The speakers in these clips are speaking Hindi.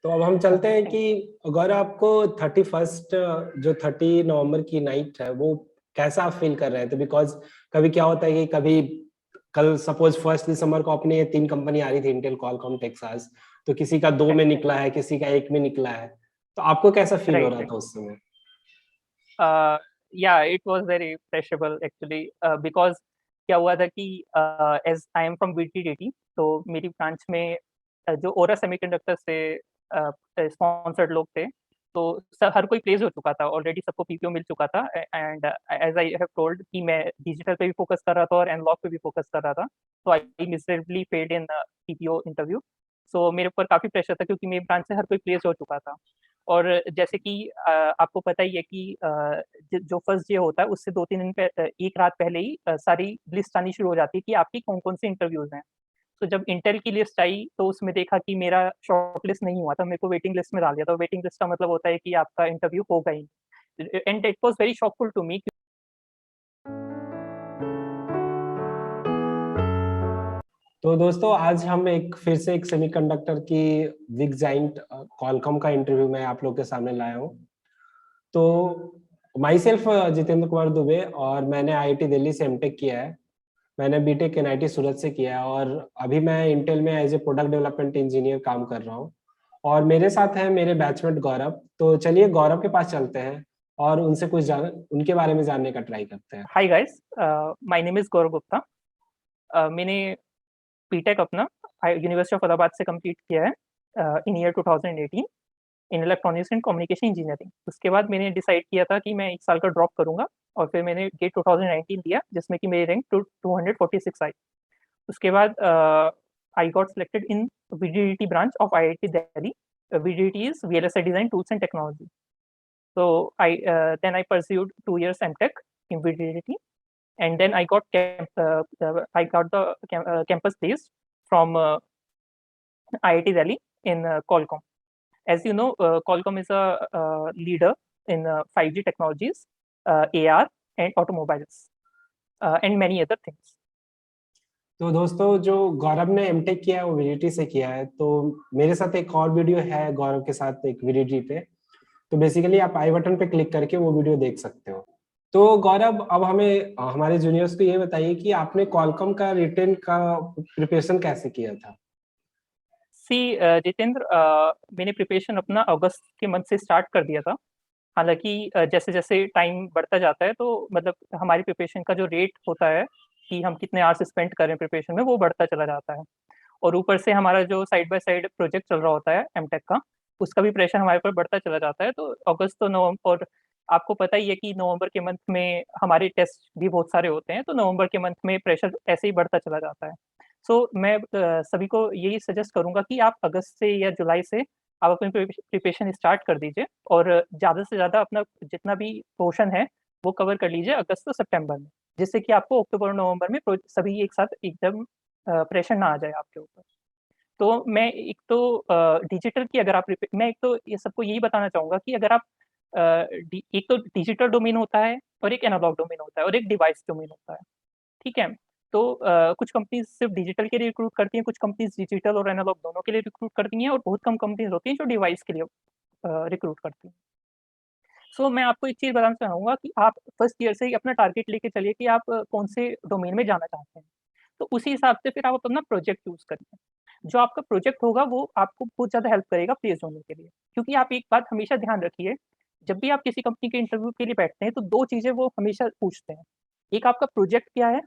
तो अब हम चलते हैं कि अगर आपको 31st जो 30 नवंबर की नाइट है वो कैसा आप फील कर रहे हैं। तो बिकॉज कभी क्या होता है कि कभी कल सपोज 1 दिसंबर को अपने 3 कंपनी आ रही थी, इंटेल, क्वालकॉम, टेक्सास, तो किसी का 2 में निकला है, किसी का 1 में निकला है। तो आपको कैसा फील हो Right, रहा right. था उस समय? Yeah, it was very pleasurable actually because क्या हुआ था कि as I am from VTDT, तो मेरी ब्रांच में जो ओरा सेमीकंडक्टर से स्पॉन्सर्ड लोग थे, तो हर कोई प्लेस हो चुका था ऑलरेडी, सबको पीपीओ मिल चुका था। And as I have told कि मैं डिजिटल पे भी फोकस कर रहा था और एनालॉग पे भी फोकस कर रहा था, तो I miserably failed in PPO interview. So मेरे ऊपर काफी प्रेशर था क्योंकि मेरी ब्रांच से हर कोई प्लेस हो चुका था। और जैसे कि आपको पता ही है कि जो फर्स्ट डे होता है उससे 2-3 दिन एक रात पहले ही सारी लिस्ट आनी शुरू हो जाती है कि आपकी कौन कौन से इंटरव्यूज हैं। तो जब इंटेल की लिस्ट आई तो उसमें देखा कि मेरा शॉर्ट लिस्ट नहीं हुआ था, मेरे को वेटिंग लिस्ट में डाल दिया था। वेटिंग लिस्ट का मतलब होता है कि आपका इंटरव्यू होगा ही। And it was very shockful to me. तो दोस्तों आज हम फिर से एक सेमीकंडक्टर की बिग जाइंट क्वालकॉम का इंटरव्यू मैं आप लोग के सामने लाया हूँ। तो माई सेल्फ जितेंद्र कुमार दुबे, और मैंने आईआईटी दिल्ली से एमटेक किया है। मैंने बीटेक एनआईटी सूरत से किया है और अभी मैं इंटेल में as a product development engineer काम कर रहा हूँ। और मेरे साथ है मेरे बैचमेट गौरव। तो चलिए गौरव के पास चलते हैं और उनसे उनके बारे में जानने का ट्राई करते हैं। Hi guys, my name is Gaurav Gupta. मैंने बीटेक अपना यूनिवर्सिटी ऑफ इलाहाबाद से कंप्लीट किया है in year 2018 in electronics and communication engineering. उसके बाद मैंने डिसाइड किया था कि मैं 1 साल का ड्रॉप करूंगा और फिर मैंने गेट 2019 दिया जिसमें कि मेरी रैंक 246 आई। उसके बाद I got selected in VDDT branch of IIT Delhi. VDDT is VLSI Design Tools and Technology. So I pursued 2 years MTech in VDDT, and then I got the campus based from IIT Delhi in Qualcomm. As you know, Qualcomm is a leader in 5G technologies, AR, and automobiles, and many other things. तो दोस्तों जो गौरव ने एमटेक किया है वो वीडीटी से किया है। तो मेरे साथ एक और वीडियो है गौरव के साथ एक वीडीटी पे। तो बेसिकली आप आई बटन पे क्लिक करके वो वीडियो देख सकते हो। तो गौरव अब हमें हमारे जूनियर्स को ये बताइए कि आपने क्वालकॉम का रिटेन का प्रिपरेशन कैसे किया था? सी जितेंद्र, मैंने प्रिपरेशन अपना अगस्त के मंथ से स्टार्ट कर दिया था। हालांकि जैसे जैसे टाइम बढ़ता जाता है तो मतलब हमारी प्रिपरेशन का जो रेट होता है कि हम कितने आवर्स स्पेंड करें प्रिपरेशन में, वो बढ़ता चला जाता है। और ऊपर से हमारा जो साइड बाय साइड प्रोजेक्ट चल रहा होता है एमटेक का, उसका भी प्रेशर हमारे ऊपर बढ़ता चला जाता है। तो अगस्त तो नवंबर, और आपको पता ही है कि नवंबर के मंथ में हमारे टेस्ट भी बहुत सारे होते हैं, तो नवंबर के मंथ में प्रेशर ऐसे ही बढ़ता चला जाता है। सो मैं सभी को यही सजेस्ट करूंगा कि आप अगस्त से या जुलाई से आप अपनी प्रिपरेशन स्टार्ट कर दीजिए और ज़्यादा से ज़्यादा अपना जितना भी पोर्शन है वो कवर कर लीजिए अगस्त से सितंबर में, जिससे कि आपको अक्टूबर और नवंबर में सभी एक साथ एकदम प्रेशर ना आ जाए आपके ऊपर। तो मैं एक तो डिजिटल की अगर आप मैं एक तो ये सबको यही बताना चाहूंगा कि अगर आप एक तो डिजिटल डोमेन होता है और एक एनालॉग डोमेन होता है और एक डिवाइस डोमेन होता है। ठीक है। तो कुछ कंपनीज सिर्फ डिजिटल के लिए रिक्रूट करती हैं, कुछ कंपनीज डिजिटल और एनालॉग दोनों के लिए रिक्रूट करती हैं, और बहुत कम कंपनीज होती हैं जो डिवाइस के लिए रिक्रूट करती हैं। सो मैं आपको एक चीज़ बताना चाहूँगा कि आप फर्स्ट ईयर से ही अपना टारगेट लेके चलिए कि आप कौन से डोमेन में जाना चाहते हैं। तो उसी हिसाब से फिर आप अपना प्रोजेक्ट चूज़ करिए। जो आपका प्रोजेक्ट होगा वो आपको बहुत ज़्यादा हेल्प करेगा प्लेस होने के लिए। क्योंकि आप एक बात हमेशा ध्यान रखिए, जब भी आप किसी कंपनी के इंटरव्यू के लिए बैठते हैं तो 2 चीज़ें वो हमेशा पूछते हैं। एक आपका प्रोजेक्ट क्या है,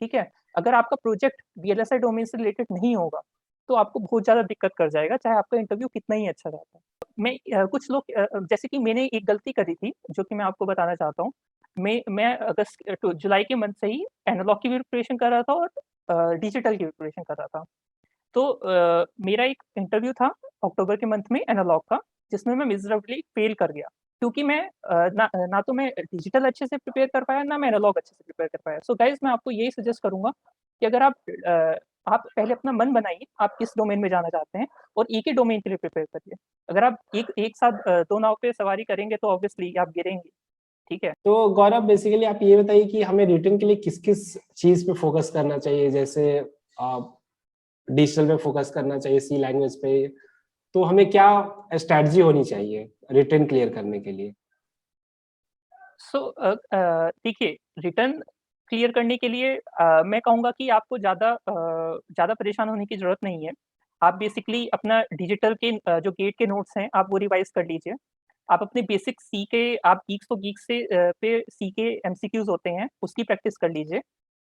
ठीक है? अगर आपका प्रोजेक्ट वीएलएसआई डोमेन से रिलेटेड नहीं होगा, तो आपको बहुत ज़्यादा दिक्कत कर जाएगा, चाहे आपका इंटरव्यू कितना ही अच्छा रहता है। मैं कुछ लोग जैसे कि मैंने एक गलती करी थी, जो कि मैं आपको बताना चाहता हूँ। मैं अगस्त टू जुलाई के मंथ से ही एनालॉग की भी प्रिपरेशन कर रहा था और डिजिटल की भी प्रिपरेशन कर रहा था। तो मेरा एक इंटरव्यू था अक्टूबर के मंथ में एनालॉग का, जिसमें मैं मिज़रेबली फेल कर गया। क्योंकि मैं ना तो मैं डिजिटल अच्छे से प्रिपेयर कर पाया, ना मैं एनालॉग अच्छे से प्रिपेयर कर पाया। सो गाइस, मैं आपको यही सजेस्ट करूँगा कि अगर आप पहले अपना मन बनाइए, आप किस डोमेन में जाना चाहते हैं और एक ही डोमेन के लिए प्रिपेयर करिए। अगर आप एक साथ 2 नाव पे सवारी करेंगे तो ऑब्वियसली आप गिरेंगे, ठीक है? तो गौरव बेसिकली आप ये बताइए कि हमें रिटर्न के लिए किस किस चीज पे फोकस करना चाहिए। जैसे डिजिटल पे फोकस करना चाहिए, सी लैंग्वेज पे, तो हमें क्या स्ट्रैटेजी होनी चाहिए रिटर्न क्लियर करने के लिए? देखिए, रिटर्न क्लियर करने के लिए मैं कहूँगा कि आपको ज़्यादा परेशान होने की ज़रूरत नहीं है। आप बेसिकली अपना डिजिटल के जो गेट के नोट्स हैं, आप वो रिवाइज़ कर लीजिए। आप अपने बेसिक सी के आप गीक्स तो गीक्स से पे सी के एमसीक्यूज़ होते हैं, उसकी प्रैक्टिस कर लीजिए।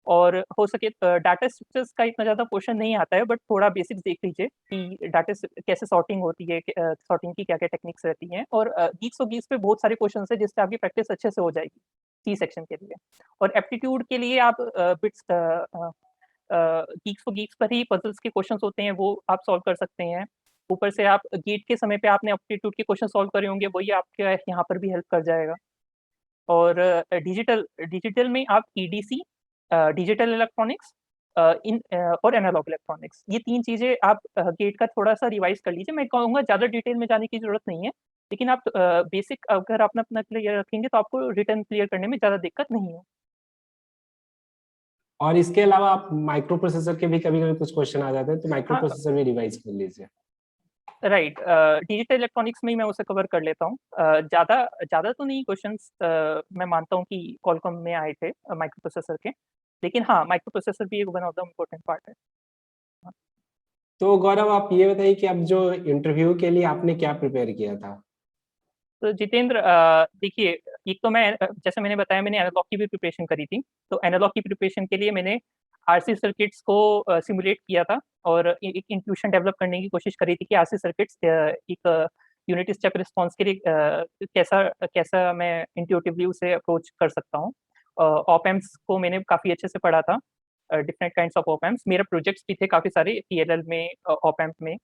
और हो सके डाटा स्ट्रक्चर्स का इतना ज़्यादा क्वेश्चन नहीं आता है, बट थोड़ा बेसिक्स देख लीजिए कि डाटा कैसे सॉर्टिंग होती है, सॉर्टिंग की क्या-क्या टेक्निक्स रहती हैं। और गीक्स और गीक्स पे बहुत सारे क्वेश्चन हैं जिससे आपकी प्रैक्टिस अच्छे से हो जाएगी सी सेक्शन के लिए। और एप्टीट्यूड के लिए आप गीक्स और गीक्स पर ही पजल्स के क्वेश्चंस होते हैं, वो आप सॉल्व कर सकते हैं। ऊपर से आप गेट के समय पे आपने एप्टीट्यूड के क्वेश्चन सॉल्व करे होंगे, वही आपके यहाँ पर भी हेल्प कर जाएगा। और डिजिटल डिजिटल में आप ईडीसी, डिजिटल इलेक्ट्रॉनिक्स, और एनालॉग इलेक्ट्रॉनिक्स, ये 3 चीज़ें आप गेट का थोड़ा-सा रिवाइज़ कर लीजिए। मैं कहूँगा ज़्यादा डिटेल में जाने की ज़रूरत नहीं है, लेकिन आप बेसिक अगर आप अपना क्लियर रखेंगे तो आपको रिटर्न क्लियर करने में ज़्यादा दिक्कत नहीं है। और इसके अलावा आप माइक्रो प्रोसेसर के भी कभी-कभी कुछ क्वेश्चन आ जाते हैं, तो माइक्रो हाँ, प्रोसेसर भी रिवाइज़ कर लीजिए। राइट। डिजिटल इलेक्ट्रॉनिक्स में ही मैं उसे कवर कर लेता हूँ। ज़्यादा ज़्यादा तो नहीं क्वेश्चंस मैं मानता हूँ कि क्वालकॉम में आए थे माइक्रो प्रोसेसर के। लेकिन हाँ, माइक्रो प्रोसेसर भी एक one of the important part है। तो गौरव आप ये बताइए कि अब जो इंटरव्यू के लिए आपने क्या प्रिपेयर किया था? तो जितेंद्र, देखिए, एक तो मैं जैसे मैंने बताया, मैंने एनालॉग की भी प्रिपरेशन करी थी। तो एनालॉग की प्रिपरेशन के लिए मैंने आरसी सर्किट्स को सिमुलेट किया था और एक इंट्यूशन डेवलप करने की कोशिश करी थी कि आरसी सर्किट्स एक यूनिट स्टेप रिस्पॉन्स के लिए कैसा कैसा मैं इंट्यूटिवली उसे अप्रोच कर सकता हूँ। ऑप एम्प्स को मैंने काफ़ी अच्छे से पढ़ा था, different kinds of op amps. मेरा प्रोजेक्ट्स भी थे काफ़ी सारे पीएलएल में, ऑप एम्प में।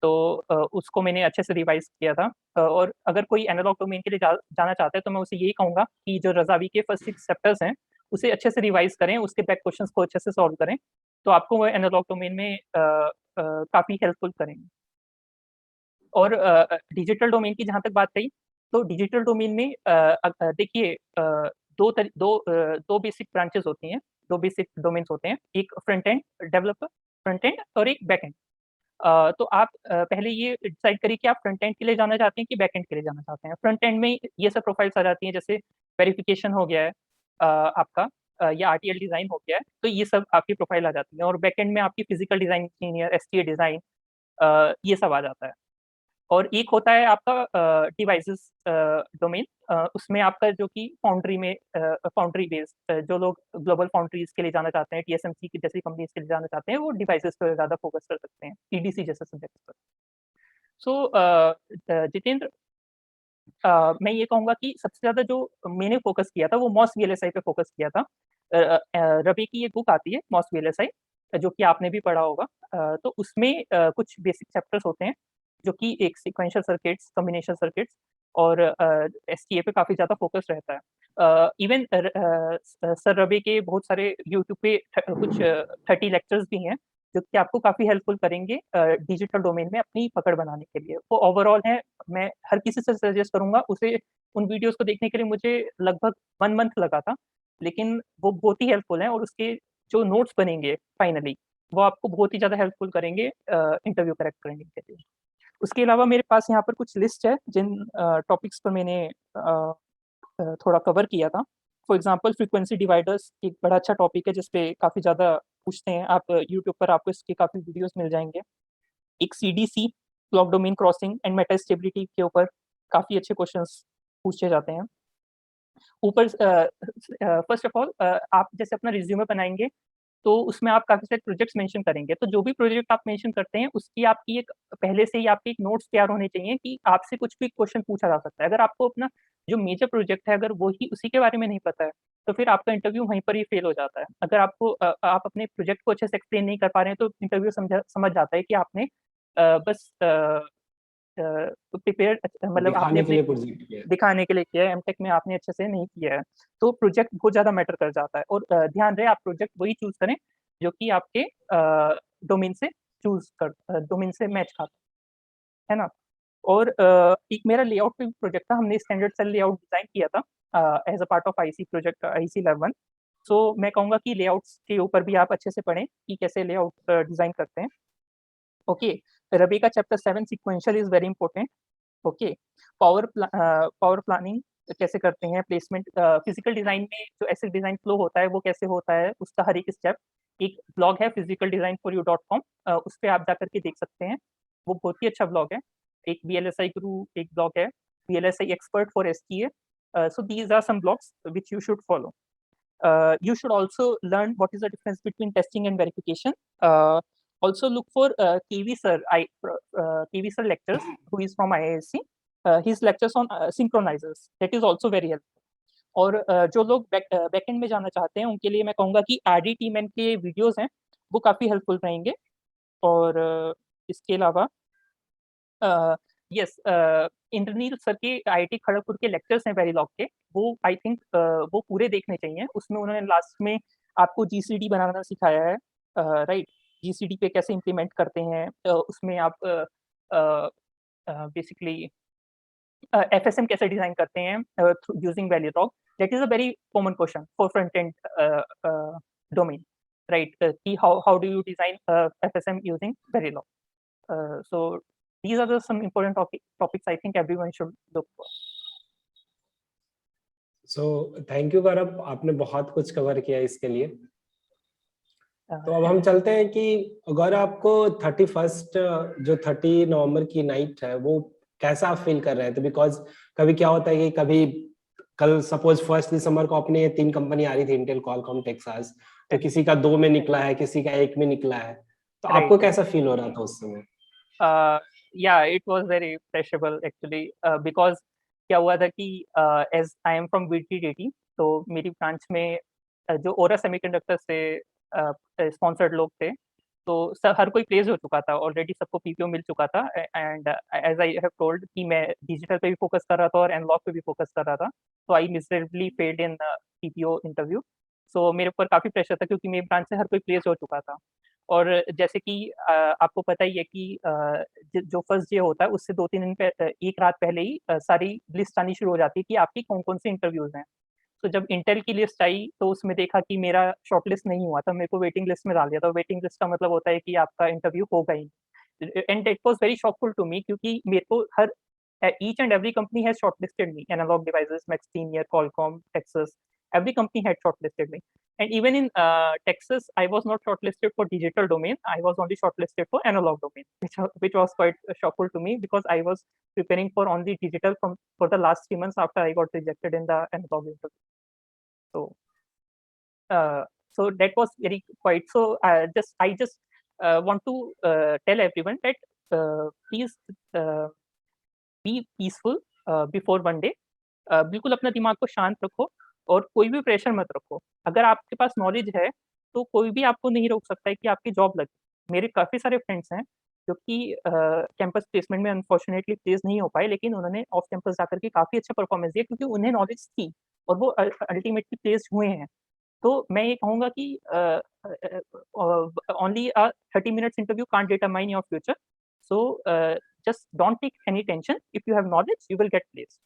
तो उसको मैंने अच्छे से रिवाइज किया था। और अगर कोई एनालॉग डोमेन के लिए जाना चाहता है तो मैं उसे यही कहूँगा कि जो रज़ावी के फर्स्ट 6 चैप्टर्स हैं, उसे अच्छे से रिवाइज करें, उसके बैक क्वेश्चंस को अच्छे से सॉल्व करें, तो आपको वो एनालॉग डोमेन में काफ़ी हेल्पफुल करेंगे। और डिजिटल डोमेन की जहाँ तक बात रही, तो डिजिटल डोमेन में देखिए, 2 बेसिक ब्रांचेस होती हैं, 2 बेसिक डोमेन्स होते हैं, एक front end developer, front end, और एक बैक एंड। तो आप पहले ये डिसाइड करिए कि आप फ्रंट एंड के लिए जाना चाहते हैं कि बैक एंड के लिए जाना चाहते हैं। फ्रंट एंड में ये सब प्रोफाइल्स आ जाती हैं, जैसे वेरिफिकेशन हो गया है आपका, या आरटीएल डिज़ाइन हो गया है, तो ये सब आपकी प्रोफाइल आ जाती है। और बैक एंड में आपकी physical design engineer, STA design, ये सब आ जाता है। और एक होता है आपका डिवाइसेस डोमेन, उसमें आपका जो कि फाउंड्री में, फाउंड्री बेस्ड, जो लोग ग्लोबल फाउंड्रीज के लिए जाना चाहते हैं, टीएसएमसी की जैसी कंपनीज के लिए जाना चाहते हैं, वो डिवाइसेस पर ज़्यादा फोकस कर सकते हैं, ईडीसी जैसे सब्जेक्ट पर। जितेंद्र, मैं ये कहूँगा कि सबसे ज़्यादा जो मैंने फ़ोकस किया था, वो मॉस वीएलएसआई पे फ़ोकस किया था। रवि की एक बुक आती है, मॉस वीएलएसआई, जो कि आपने भी पढ़ा होगा। तो उसमें कुछ बेसिक चैप्टर्स होते हैं, जो कि एक सीक्वेंशियल सर्किट्स, कॉम्बिनेशन सर्किट्स, और एसटीए पे काफ़ी ज़्यादा फ़ोकस रहता है। इवन सर रवि के बहुत सारे यूट्यूब पे कुछ 30 लेक्चर्स भी हैं, जो कि आपको काफ़ी हेल्पफुल करेंगे डिजिटल डोमेन में अपनी पकड़ बनाने के लिए। वो ओवरऑल है, मैं हर किसी से सजेस्ट करूँगा उसे, उन वीडियोज़ को देखने के लिए मुझे लगभग 1 मंथ लगा था, लेकिन वो बहुत ही हेल्पफुल हैं, और उसके जो नोट्स बनेंगे फाइनली, वो आपको बहुत ही ज़्यादा हेल्पफुल करेंगे इंटरव्यू क्रैक करने के लिए। उसके अलावा मेरे पास यहाँ पर कुछ लिस्ट है, जिन टॉपिक्स पर मैंने थोड़ा कवर किया था। फॉर एग्ज़ाम्पल फ्रीक्वेंसी डिवाइडर्स एक बड़ा अच्छा टॉपिक है, जिस पे काफ़ी ज़्यादा पूछते हैं। आप यूट्यूब पर आपको इसके काफ़ी वीडियोज़ मिल जाएँगे। एक CDC, clock domain crossing and Meta stability के ऊपर काफ़ी अच्छे क्वेश्चंस पूछे जाते हैं। ऊपर फर्स्ट ऑफ ऑल, आप जैसे अपना रिज्यूमे बनाएँगे, तो उसमें आप काफ़ी सारे प्रोजेक्ट्स मेंशन करेंगे। तो जो भी प्रोजेक्ट आप मेंशन करते हैं, उसकी आपकी एक पहले से ही आपके एक नोट्स तैयार होने चाहिए कि आपसे कुछ भी क्वेश्चन पूछा जा सकता है। अगर आपको अपना जो मेजर प्रोजेक्ट है, अगर वो ही उसी के बारे में नहीं पता है, तो फिर आपका इंटरव्यू वहीं पर ही फेल हो जाता है। अगर आप अपने प्रोजेक्ट को अच्छे से एक्सप्लेन नहीं कर पा रहे हैं, तो इंटरव्यू समझ जाता है कि आपने बस प्रिपेयर, मतलब आपने दिखाने के अपने लिए प्रोजेक्ट किया है। दिखाने के लिए किया है, एमटेक में आपने अच्छे से नहीं किया है। तो प्रोजेक्ट बहुत ज़्यादा मैटर कर जाता है, और ध्यान रहे आप प्रोजेक्ट वही चूज़ करें जो कि आपके डोमेन से मैच खाता है ना? और एक मेरा लेआउट पे प्रोजेक्ट था, हमने स्टैंडर्ड सेल लेआउट डिज़ाइन किया था as a part of IC project, IC lab 1। सो मैं कहूँगा कि लेआउट्स के ऊपर भी आप अच्छे से पढ़ें कि कैसे लेआउट डिज़ाइन करते हैं। Okay, Rebecca chapter 7 sequential is very important. Okay, power planning कैसे करते हैं, प्लेसमेंट, फिजिकल डिजाइन में जो एसिड डिजाइन फ्लो होता है वो कैसे होता है, उसका हर एक स्टेप। एक ब्लॉग है physicaldesign4you.com, उस पे आप जाकर के देख सकते हैं, वो बहुत ही अच्छा ब्लॉग है। एक VLSI गुरु एक ब्लॉग है, VLSI expert for STA. So these are some blogs which you should follow. You should also learn what is the difference between testing and verification. Also look for KV sir, KV sir lectures, who is from IISc. His lectures on synchronizers, that is also very helpful. और जो लोग बैकएंड में जाना चाहते हैं उनके लिए मैं कहूँगा कि RDTMN के वीडियोस हैं, वो काफ़ी हेल्पफुल रहेंगे। और इसके अलावा यस, इंद्रनील सर के IIT खड़गपुर के लेक्चर्स हैं वेरीलॉग के, वो आई थिंक वो पूरे देखने चाहिए। उसमें उन्होंने लास्ट में आपको GCD बनाना सिखाया है, राइट? GCD पे कैसे इम्प्लीमेंट करते हैं, उसमें आप बेसिकली FSM कैसे डिजाइन करते हैं using Verilog. That is a very common question for front end domain, right? कि how do you design FSM using Verilog? So these are some important topics I think everyone should look for. So thank you गौरव, आपने बहुत कुछ कवर किया इसके लिए। तो अब हम चलते हैं कि गौरव आपको 31st जो 30 नवंबर की नाइट है वो कैसा आप फील कर रहे थे? बिकॉज कभी क्या होता है कि कभी कल सपोज 1 दिसंबर को अपने 3 कंपनी आ रही थी, इंटेल, क्वालकॉम, टेक्सास, तो किसी का 2 में निकला है, किसी का 1 में निकला है, तो आपको कैसा फील हो रहा था उस समय? Yeah, it was very pleasurable actually, because क्या हुआ था कि as I am from VTDT, तो मेरी ब्रांच में जो ओरा सेमीकंडक्टर से स्पॉन्सर्ड लोग थे, तो हर कोई प्लेस हो चुका था ऑलरेडी, सबको PPO मिल चुका था। And as I have told कि मैं डिजिटल पे भी फोकस कर रहा था और एनालॉग पे भी फोकस कर रहा था, तो I miserably failed in PPO interview. So मेरे ऊपर काफ़ी प्रेशर था क्योंकि मेरी ब्रांच से हर कोई प्लेस हो चुका था। और जैसे कि आपको पता ही है कि जो फर्स्ट डे होता है उससे 2-3 दिन एक रात पहले ही सारी लिस्ट आनी शुरू हो जाती है कि आपकी कौन-कौन से इंटरव्यूज़ हैं। तो जब इंटेल की लिस्ट आई तो उसमें देखा कि मेरा शॉर्टलिस्ट नहीं हुआ था, मेरे को वेटिंग लिस्ट में डाल दिया था। वेटिंग लिस्ट का मतलब होता है कि आपका इंटरव्यू होगा ही। And it was very shockful to me क्योंकि मेरे को हर each and every company has shortlisted me, Analog Devices, MaxLinear, Qualcomm, Texas, every company had shortlisted me. And even in Texas, I was not shortlisted for digital domain. I was only shortlisted for analog domain, which was quite shockful to me because I was preparing for only digital for the last 3 months after I got rejected in the analog interview. So that was very quite. So I just want to tell everyone that please be peaceful before one day. बिल्कुल अपना दिमाग को शांत रखो और कोई भी प्रेशर मत रखो। अगर आपके पास नॉलेज है तो कोई भी आपको नहीं रोक सकता है कि आपकी जॉब लगे। मेरे काफ़ी सारे फ्रेंड्स हैं जो कि कैंपस प्लेसमेंट में अनफॉर्चुनेटली प्लेस नहीं हो पाए, लेकिन उन्होंने ऑफ कैंपस जाकर के काफ़ी अच्छा परफॉर्मेंस दिया क्योंकि उन्हें नॉलेज थी और वो अल्टीमेटली प्लेस हुए हैं। तो मैं ये कहूँगा कि only 30 minutes interview can't determine your future. So just don't take any tension, if you have knowledge you will get placed.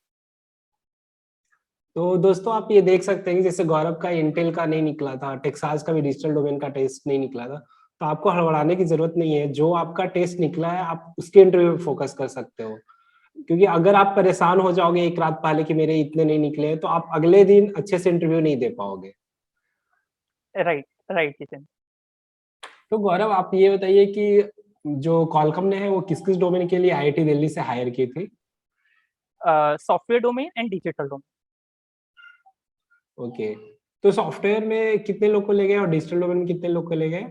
तो दोस्तों आप ये देख सकते हैं कि जैसे गौरव का इंटेल का नहीं निकला था, टेक्सास का भी डिजिटल डोमेन का टेस्ट नहीं निकला था, तो आपको हड़बड़ाने की जरूरत नहीं है। जो आपका टेस्ट निकला है आप उसके इंटरव्यू पे फोकस कर सकते हो, क्योंकि अगर आप परेशान हो जाओगे एक रात पहले कि मेरे इतने नहीं निकले, तो आप अगले दिन अच्छे से इंटरव्यू नहीं दे पाओगे। Right, right Jitin. तो गौरव आप ये बताइए कि जो क्वालकॉम ने है वो किस किस डोमेन के लिए IIT दिल्ली से हायर की थी? Software domain and digital domain. Okay, तो सॉफ्टवेयर में कितने लोग को ले गए और डिजिटल डोमेन में कितने लोग को ले गए?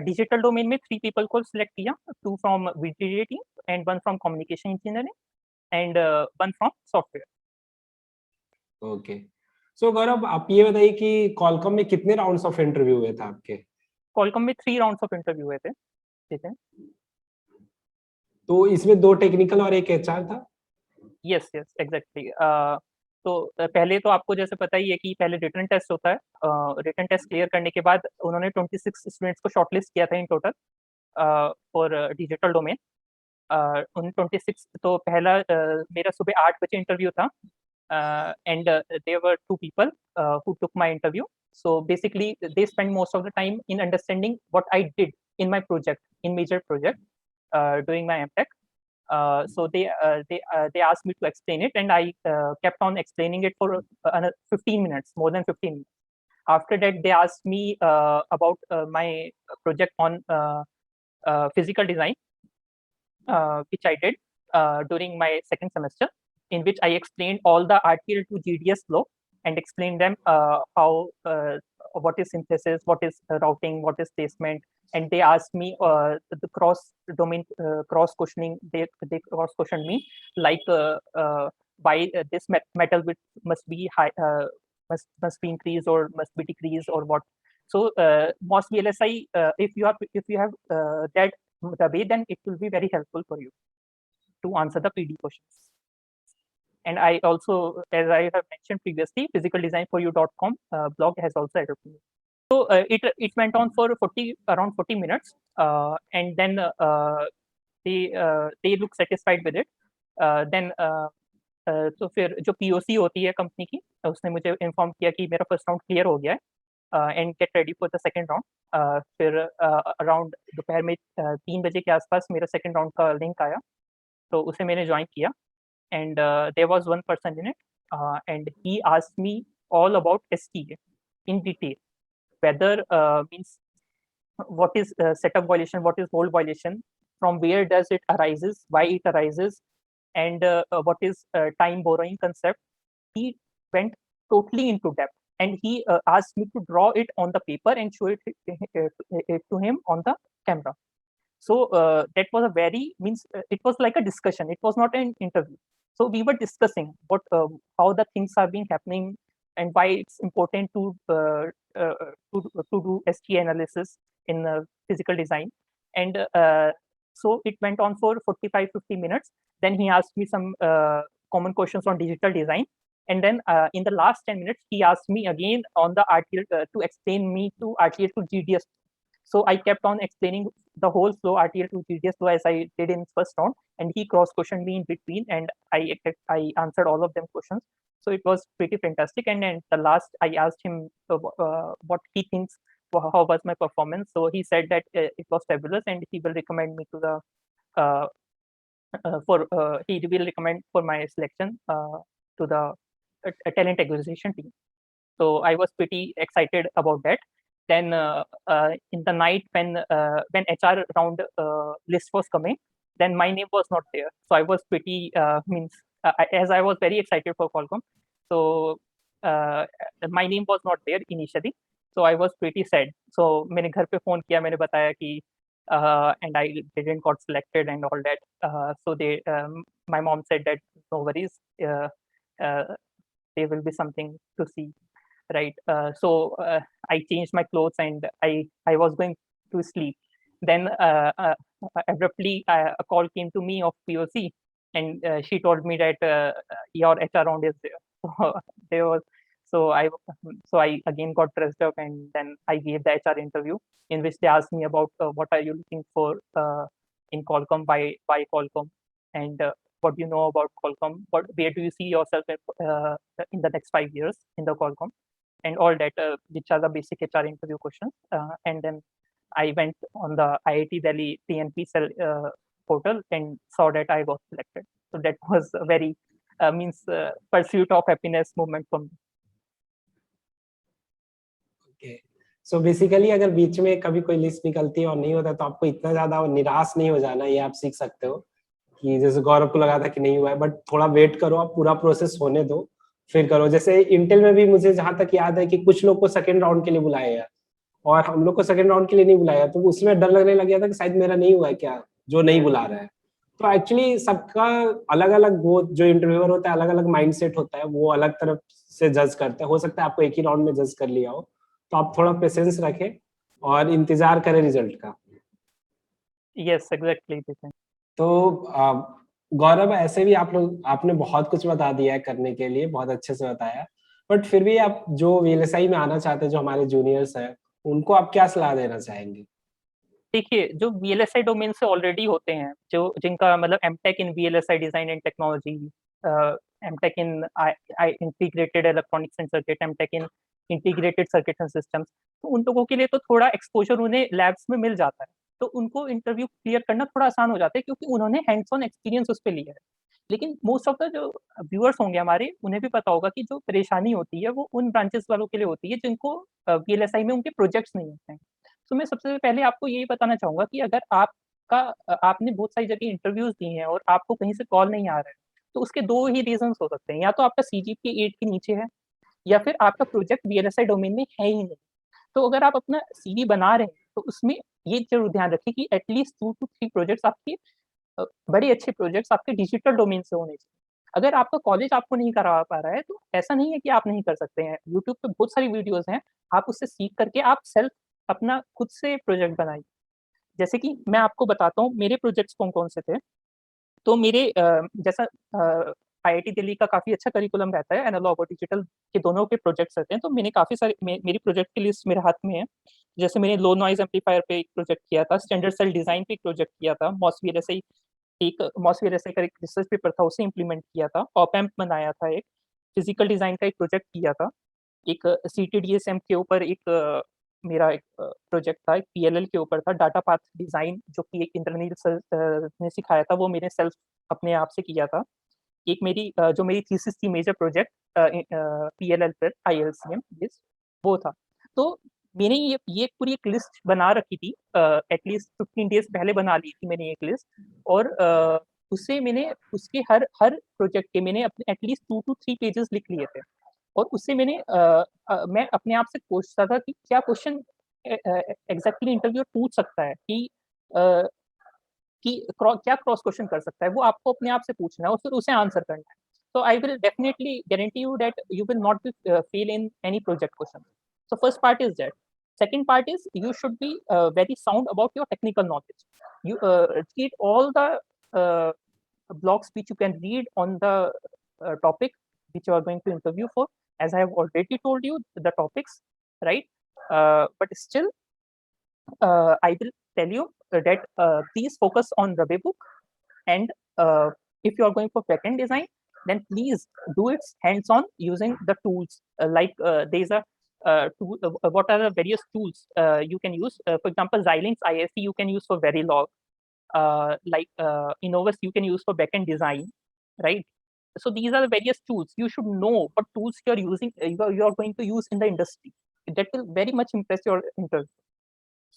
डिजिटल डोमेन में 3 पीपल को सिलेक्ट किया, 2 from VTDA team and 1 from communication engineering and 1 from software. Okay, so Gaurav आप ये बताइए कि क्वालकॉम में कितने राउंड्स ऑफ इंटरव्यू हुए थे आपके? क्वालकॉम में 3 राउंड्स ऑफ इंटरव्यू हुए थे, ठीक है। तो इसमें 2 टेक्निकल और 1 HR था? Yes, yes, exactly. तो पहले तो आपको जैसे पता ही है कि पहले रिटन टेस्ट होता है। रिटन टेस्ट क्लियर करने के बाद उन्होंने 26 स्टूडेंट्स को शॉर्टलिस्ट किया था in total for digital domain. उन 26 तो पहला मेरा सुबह 8 बजे इंटरव्यू था, and there were 2 people who took my interview. So basically they spend most of the time in understanding what I did in my project, in major project. doing my MTech. So they asked me to explain it, and I kept on explaining it for another 15 minutes, more than 15 minutes. After that, they asked me about my project on physical design, which I did during my second semester, in which I explained all the RTL to GDS flow and explained them how what is synthesis, what is routing, what is placement, and they asked me the cross domain cross questioning. They cross questioned me like why this metal width must be high, must be increased or must be decreased or what. So MOS VLSI, if you have that the way, then it will be very helpful for you to answer the PD questions. And I also, as I have mentioned previously, physicaldesignforyou.com blog has also helped me. So it went on for around 40 minutes, and then they look satisfied with it. Then तो फिर जो POC होती है कंपनी की, उसने मुझे इन्फॉर्म किया कि मेरा फर्स्ट राउंड क्लियर हो गया है and get ready for the second round. फिर अराउंड दोपहर में 3 बजे के आसपास मेरा सेकंड राउंड का लिंक आया, तो उसे मैंने ज्वाइन किया. And there was one person in it, and he asked me all about STA in detail, whether means what is setup violation, what is hold violation, from where does it arises, why it arises, and what is time borrowing concept. He went totally into depth, and he asked me to draw it on the paper and show it to him on the camera. So that was a very it was like a discussion. It was not an interview. So we were discussing what how the things are being happening and why it's important to do STA analysis in physical design. And so it went on for 45-50 minutes. Then he asked me some common questions on digital design. And then in the last 10 minutes, he asked me again on the RTL to explain me to RTL to GDS. So I kept on explaining the whole flow, RTL to GDS flow, as I did in first round, and he cross-questioned me in between, and I answered all of them questions. So it was pretty fantastic. And then the last, I asked him what he thinks, how was my performance. So he said that it was fabulous, and he will recommend me to the he will recommend for my selection to the talent acquisition team. So I was pretty excited about that. Then in the night when HR round list was coming, then my name was not there. So I was pretty as I was very excited for Qualcomm. So my name was not there initially. So I was pretty sad. So मैंने घर पे phone किया, मैंने बताया कि and I didn't got selected and all that. So my mom said that no worries, there will be something to see. Right. So I changed my clothes and I was going to sleep. Then abruptly a call came to me of POC, and she told me that your HR round is there. So I again got dressed up, and then I gave the HR interview, in which they asked me about what are you looking for in Qualcomm, why Qualcomm, and what do you know about Qualcomm, where do you see yourself in the next 5 years in the Qualcomm, and all that, which are the basic HR interview questions. And then I went on the IIT Delhi TNP cell portal and saw that I was selected. So that was a very pursuit of happiness moment for me. Okay. So basically अगर बीच में कभी कोई लिस्ट निकलती है और नहीं होता, तो आपको इतना ज्यादा निराश नहीं हो जाना, ये आप सीख सकते हो कि जैसे गौरव को लगा था कि नहीं हुआ है, बट थोड़ा वेट करो, आप पूरा प्रोसेस होने दो, फिर करो. जैसे इंटेल में भी मुझे जहां तक याद है कि कुछ लोग को सेकंड राउंड के लिए बुलाया गया और हम लोग को सेकंड राउंड के लिए नहीं बुलाया, तो उसमें डर लगने लग गया था कि शायद मेरा नहीं हुआ है क्या, जो नहीं बुला रहा है. तो एक्चुअली सबका अलग अलग, वो जो इंटरव्यूअर होता है अलग अलग माइंडसेट होता है, वो अलग तरफ से जज करते हैं. हो सकता है आपको एक ही राउंड में जज कर लिया हो, तो आप थोड़ा पेशेंस रखें और इंतजार करें रिजल्ट का. Yes exactly. तो गौरव, ऐसे भी आपने बहुत कुछ बता दिया है करने के लिए, बहुत अच्छे से बताया, बट फिर भी आप जो VLSI में आना चाहते हैं, जो हमारे जूनियर्स हैं, उनको आप क्या सलाह देना चाहेंगे? देखिए, जो VLSI डोमेन से ऑलरेडी होते हैं, जो जिनका मतलब MTech in VLSI design and technology, MTech in integrated electronics and circuit, MTech in integrated circuit and systems, तो उन लोगों के लिए तो थोड़ा एक्सपोजर उन्हें लैब्स में मिल जाता है. तो उनको इंटरव्यू क्लियर करना थोड़ा आसान हो जाता है क्योंकि उन्होंने हैंड्स ऑन एक्सपीरियंस उस पे लिया है। लेकिन मोस्ट ऑफ द जो व्यूअर्स होंगे हमारे, उन्हें भी पता होगा कि जो परेशानी होती है वो उन ब्रांचेस वालों के लिए होती है जिनको वीएलएसआई में उनके प्रोजेक्ट्स नहीं होते हैं। तो मैं सबसे पहले आपको यही बताना चाहूँगा कि अगर आपने बहुत सारी जगह इंटरव्यूज़ दिए हैं और आपको कहीं से कॉल नहीं आ रहा है, तो उसके 2 ही रीज़न्स हो सकते हैं। या तो आपका सीजीपीए 8 के नीचे है या फिर आपका प्रोजेक्ट वीएलएसआई डोमेन में है ही नहीं। तो अगर आप अपना सीवी बना रहे हैं, तो उसमें ये ज़रूर ध्यान रखिए कि एट लीस्ट 2 टू 3 प्रोजेक्ट्स आपके बड़े अच्छे प्रोजेक्ट्स आपके डिजिटल डोमेन से होने चाहिए। अगर आपका कॉलेज आपको नहीं करा पा रहा है, तो ऐसा नहीं है कि आप नहीं कर सकते हैं। यूट्यूब पे बहुत सारी वीडियोज़ हैं, आप उससे सीख करके आप सेल्फ अपना खुद से प्रोजेक्ट बनाइए। जैसे कि मैं आपको बताता हूँ मेरे प्रोजेक्ट्स कौन-कौन से थे। तो मेरे जैसा आईआईटी दिल्ली का काफ़ी अच्छा करिकुलम रहता है, एनालॉग और डिजिटल के दोनों के प्रोजेक्ट्स रहते हैं, तो मैंने काफ़ी सारे मेरी प्रोजेक्ट की लिस्ट मेरे हाथ में है। जैसे मैंने लो नॉइज़ एम्पलीफायर पे एक प्रोजेक्ट किया था, स्टैंडर्ड सेल डिज़ाइन पे एक प्रोजेक्ट किया था, मॉस वीएलएसआई का एक रिसर्च पेपर था, उसे इम्प्लीमेंट किया था, ऑप एम्प बनाया था एक, फिज़िकल डिज़ाइन का एक प्रोजेक्ट किया था, एक सीटीडीएसएम के ऊपर मेरा एक प्रोजेक्ट था, एक पीएलएल के ऊपर था, डाटा पाथ डिज़ाइन जो कि एक इंद्रनील सर ने सिखाया था, वो मैंने सेल्फ अपने आप से किया था। एक जो मेरी थीसिस थी मेजर प्रोजेक्ट पीएलएल पर आईएलसीएम बेस्ड, वो था। तो मैंने ये पूरी एक लिस्ट बना रखी थी, एटलीस्ट 15 डेज़ पहले बना ली थी मैंने एक लिस्ट, और उससे मैंने उसके हर हर प्रोजेक्ट के मैंने अपने एटलीस्ट 2 टू 3 पेजेज़ लिख लिए थे। और उससे मैं अपने आप से पूछता था कि क्या क्वेश्चन एग्ज़ैक्टली इंटरव्यूअर पूछ सकता है, अ, क्या क्रॉस क्वेश्चन कर सकता है, वो आपको अपने आप से पूछना है और फिर उसे आंसर करना है। So I will definitely guarantee you that you will not be fail in any project question. So first part is that. Second part is you should be very sound about your technical knowledge. You read all the uh, blogs which you can read on the topic which you are going to interview for. As I have already told you the topics, right? But still, I will tell you that please focus on the webbook, and if you are going for backend design, then please do it hands-on using the tools. There's a tool, what are the various tools you can use? For example, Xilinx ISC you can use for Verilog. Innovus you can use for backend design, right? So these are the various tools. You should know what tools you're using, you are going to use in the industry. That will very much impress your interview.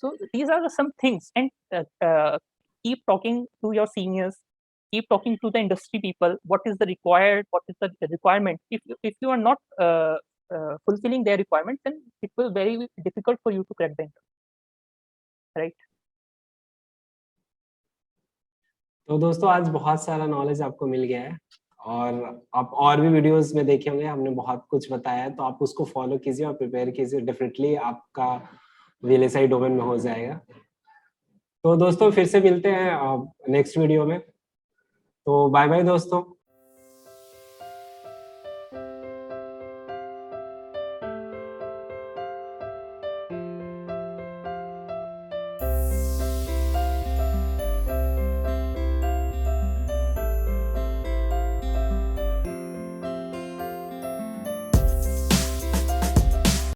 So these are some things, and keep talking to your seniors, keep talking to the industry people. What is the requirement? If you are not fulfilling their requirement, then it will very difficult for you to crack the interview, right? तो दोस्तों आज बहुत सारा नॉलेज आपको मिल गया है, और आप और भी वीडियोस में देखे होंगे, हमने बहुत कुछ बताया है, तो आप उसको फॉलो कीजिए और प्रिपेयर कीजिए, डेफिनेटली आपका वीएलएसआई डोमेन में हो जाएगा। तो दोस्तों फिर से मिलते हैं नेक्स्ट वीडियो में। तो बाय बाय दोस्तों।